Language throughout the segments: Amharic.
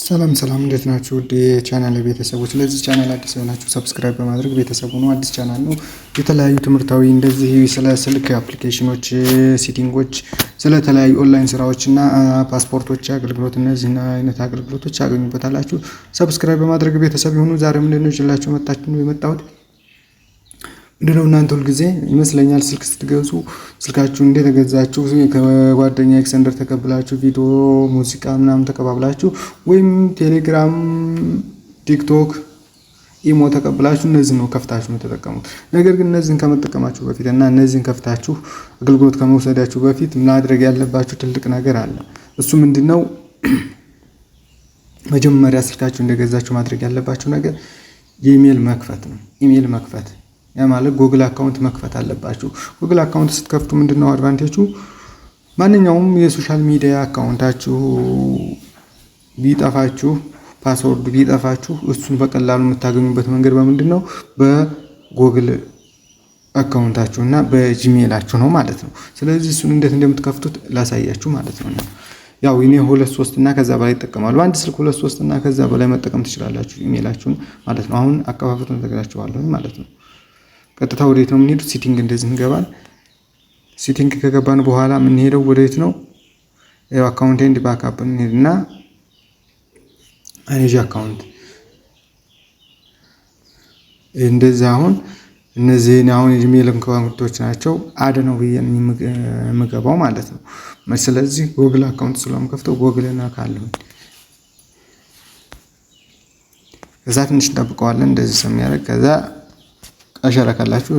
ሰላም እንዴት ናችሁ? ውድ የቻናል ቤተሰቦች፣ ለዚህ ቻናል አዲስ የሆናችሁ ሰብስክራይብ በማድረግ ቤተሰቡ ነው። አዲስ ቻናል ነው። የተለያዩ ትምህርታዊ እንደዚህ ስለ ስልክ አፕሊኬሽኖች፣ ሴቲንጎች፣ ስለተለያዩ ኦንላይን ስራዎች እና ፓስፖርቶች አገልግሎት እነዚህና አይነት አገልግሎቶች ያገኙበታላችሁ። ሰብስክራይብ በማድረግ ቤተሰብ ይሁኑ። ዛሬ ምንድን ነው ይዤላችሁ የመጣሁት ምንድነው እናንተ ሁል ጊዜ ይመስለኛል ስልክ ስትገዙ ስልካችሁ እንደተገዛችሁ ከጓደኛ ኤክሰንደር ተቀብላችሁ ቪዲዮ፣ ሙዚቃ ምናምን ተቀባብላችሁ ወይም ቴሌግራም፣ ቲክቶክ፣ ኢሞ ተቀብላችሁ እነዚህን ነው ከፍታችሁ ተጠቀሙት። ነገር ግን እነዚህን ከመጠቀማችሁ በፊት እና እነዚህን ከፍታችሁ አገልግሎት ከመውሰዳችሁ በፊት ማድረግ ያለባችሁ ትልቅ ነገር አለ። እሱ ምንድነው? መጀመሪያ ስልካችሁ እንደገዛችሁ ማድረግ ያለባችሁ ነገር ኢሜል መክፈት ነው። ኢሜል መክፈት ያ ማለት ጉግል አካውንት መክፈት አለባችሁ። ጉግል አካውንት ስትከፍቱ ምንድነው አድቫንቴጁ? ማንኛውም የሶሻል ሚዲያ አካውንታችሁ ቢጠፋችሁ፣ ፓስወርድ ቢጠፋችሁ እሱን በቀላሉ የምታገኙበት መንገድ በምንድነው? በጉግል አካውንታችሁ እና በጂሜላችሁ ነው ማለት ነው። ስለዚህ እሱን እንዴት እንደምትከፍቱት ላሳያችሁ ማለት ነው። ያው እኔ 2-3 እና ከዛ በላይ እጠቀማለሁ። አንድ ስልክ 2-3 እና ከዛ በላይ መጠቀም ትችላላችሁ ኢሜላችሁን ማለት ነው። አሁን አከፋፈቱን ተገራችኋለሁ ማለት ነው። ቀጥታ ወዴት ነው የምንሄደው? ሴቲንግ እንደዚህ እንገባለን። ሴቲንግ ከገባን በኋላ የምንሄደው ወዴት ነው? ያው አካውንት ኤንድ ባክአፕ እንሄድና ማኔጅ አካውንት እንደዛ። አሁን እነዚህን አሁን ኢሜል አካውንቶች ናቸው አድ ነው ብዬ የምገባው ማለት ነው። ስለዚህ ጉግል አካውንት ስለምከፍተው ጉግል እናካለሁ። ከዛ ትንሽ እንጠብቀዋለን እንደዚህ ስለሚያደርግ ከዛ አሻራ ካላችሁ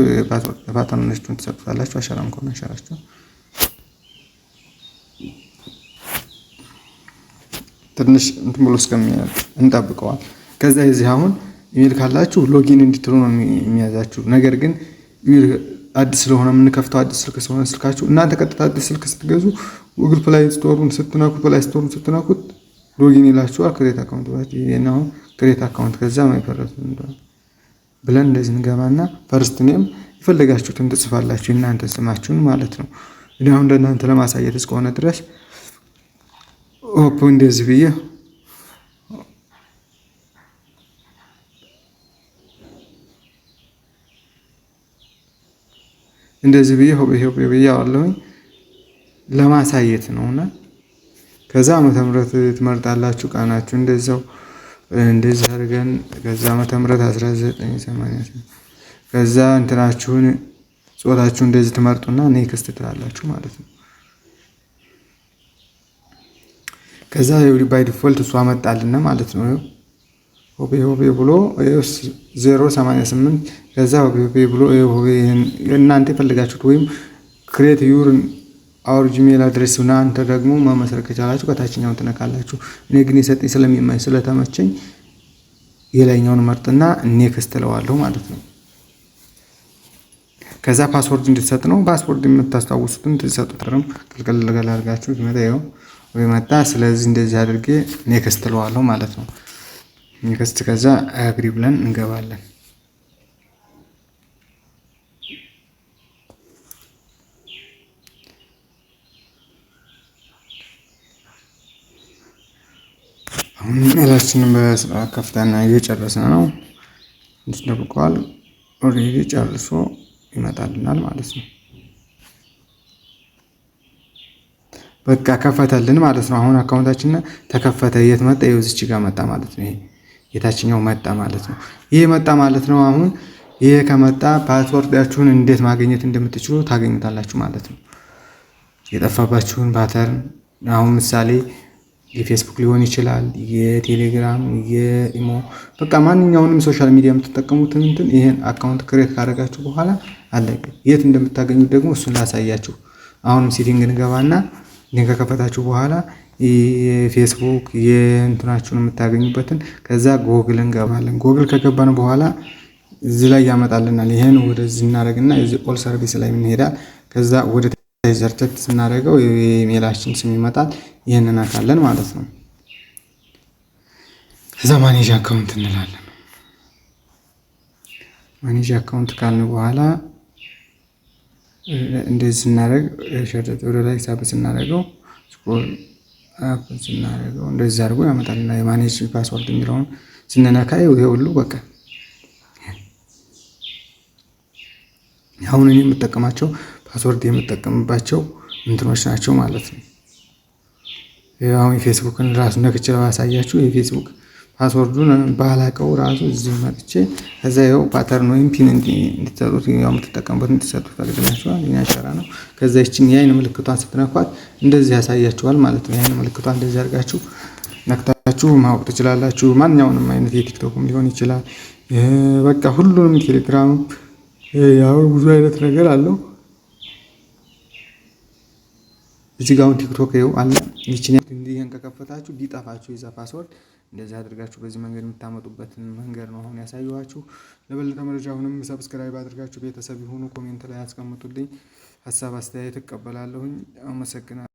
ፓተርኖቹን ትሰጡታላችሁ። አሻራም ከሆነ አሻራችሁ ትንሽ እንትን ብሎ እስከሚያልቅ እንጠብቀዋል። ከዛ የዚህ አሁን ኢሜል ካላችሁ ሎጊን እንድትሉ ነው የሚያዛችሁ። ነገር ግን ኢሜል አዲስ ስለሆነ የምንከፍተው አዲስ ስልክ ስለሆነ ስልካችሁ እናንተ ቀጥታ አዲስ ስልክ ስትገዙ ጉግል ፕላይ ስቶሩን ስትነኩት ሎጊን ይላችኋል። ክሬት አካውንት ነው ክሬት አካውንት ከዛ ማይፈረስ ብለን እንደዚህ እንገባና ፈርስት ኔም የፈለጋችሁትን ትጽፋላችሁ እናንተ ስማችሁን ማለት ነው። እኔ አሁን ለእናንተ ለማሳየት እስከሆነ ድረስ ኦፕ እንደዚህ ብዬ ሆቤ ብዬ አዋለሁኝ ለማሳየት ነውና ከዛ ዓመተ ምህረት ትመርጣላችሁ። ቀናችሁ እንደዚህ አድርገን ከዛ ዓመተ ምህረት 1988 ከዛ እንትናችሁን ጾታችሁ እንደዚህ ትመርጡና ኔክስት ትላላችሁ ማለት ነው። ከዛ ባይ ዲፎልት እሱ አመጣልና ማለት ነው። ሆቤ ብሎ 088 ከዛ ሆቤ ብሎ እናንተ የፈለጋችሁት ወይም ክሬት ዩር አውር ጂሜል አድሬስ እና አንተ ደግሞ መመስረት ከቻላችሁ ከታችኛው ትነካላችሁ። እኔ ግን የሰጠኝ ስለሚማኝ ስለተመቸኝ የላይኛውን መርጥና ኔክስት እለዋለሁ ማለት ነው። ከዛ ፓስወርድ እንድትሰጥ ነው። ፓስወርድ የምታስታውሱትን ትሰጡትንም ክልክል አድርጋችሁ ይመጣው ወይ መጣ። ስለዚህ እንደዚህ አድርጌ ኔክስት እለዋለሁ ማለት ነው። ኔክስት ከዛ አግሪ ብለን እንገባለን። አሁን ኢሜላችንን በስርዓት ከፍተና እየጨረስን ነው። እንድትጠብቀዋል ኦልሬዲ ጨርሶ ይመጣልናል ማለት ነው። በቃ ከፈተልን ማለት ነው። አሁን አካውንታችን ተከፈተ። የት መጣ? እዚች ጋር መጣ ማለት ነው። ይሄ የታችኛው መጣ ማለት ነው። ይሄ መጣ ማለት ነው። አሁን ይሄ ከመጣ ፓስወርዳችሁን እንዴት ማግኘት እንደምትችሉ ታገኙታላችሁ ማለት ነው። የጠፋባችሁን ፓተርን አሁን ምሳሌ የፌስቡክ ሊሆን ይችላል፣ የቴሌግራም፣ የኢሞ በቃ ማንኛውንም ሶሻል ሚዲያ የምትጠቀሙትን ይሄን አካውንት ክሬት ካደረጋችሁ በኋላ አለቀ። የት እንደምታገኙት ደግሞ እሱን ላሳያችሁ። አሁንም ሴቲንግ እንገባና ይሄን ከከፈታችሁ በኋላ የፌስቡክ የእንትናችሁን የምታገኙበትን ከዛ ጉግል እንገባለን። ጉግል ከገባን በኋላ እዚህ ላይ ያመጣልናል። ይሄን ወደዚህ እናደርግና እዚህ ኦል ሰርቪስ ላይ እንሄዳለን። ከዛ ወደ ዘርተት ስናደርገው የኢሜላችን ስም ይመጣል። ይሄንን አካለን ማለት ነው። ከዛ ማኔጅ አካውንት እንላለን። ማኔጅ አካውንት ካልን በኋላ እንደዚህ ስናደርግ ሸርተት ወደ ላይ ሳብ ስናደርገው ስክሮል ስናደርገው እንደዚህ አድርጎ ያመጣልና የማኔጅ ፓስወርድ የሚለውን ስንነካ ይሄ ሁሉ በቃ አሁን እኔ የምጠቀማቸው ፓስወርድ የምጠቀምባቸው እንትኖች ናቸው ማለት ነው። አሁን የፌስቡክን ራሱ ነክቼ ባሳያችሁ የፌስቡክ ፓስወርዱን ባላቀው ራሱ እዚህ መጥቼ ከዛ ይኸው ፓተርን ወይም ፒን እንድትሰጡት ያው የምትጠቀሙበት እንድትሰጡት ታደርጋላችኋል። የኔ አሻራ ነው። ከዛ ይችን የአይን ምልክቷን ስትነኳት እንደዚህ ያሳያችኋል ማለት ነው። የአይን ምልክቷን እንደዚህ አድርጋችሁ ነክታችሁ ማወቅ ትችላላችሁ። ማንኛውንም አይነት የቲክቶክም ሊሆን ይችላል። በቃ ሁሉንም ቴሌግራም ያው ብዙ አይነት ነገር አለው። እዚህ ጋር አሁን ቲክቶክ ይኸው አለ። ይህን ከከፈታችሁ ቢጠፋችሁ የዛ ፓስወርድ እንደዚህ አድርጋችሁ በዚህ መንገድ የምታመጡበትን መንገድ ነው አሁን ያሳየኋችሁ። ለበለጠ መረጃ አሁንም ሰብስክራይብ አድርጋችሁ ቤተሰብ የሆኑ ኮሜንት ላይ ያስቀምጡልኝ። ሀሳብ አስተያየት እቀበላለሁኝ። አመሰግናለሁ።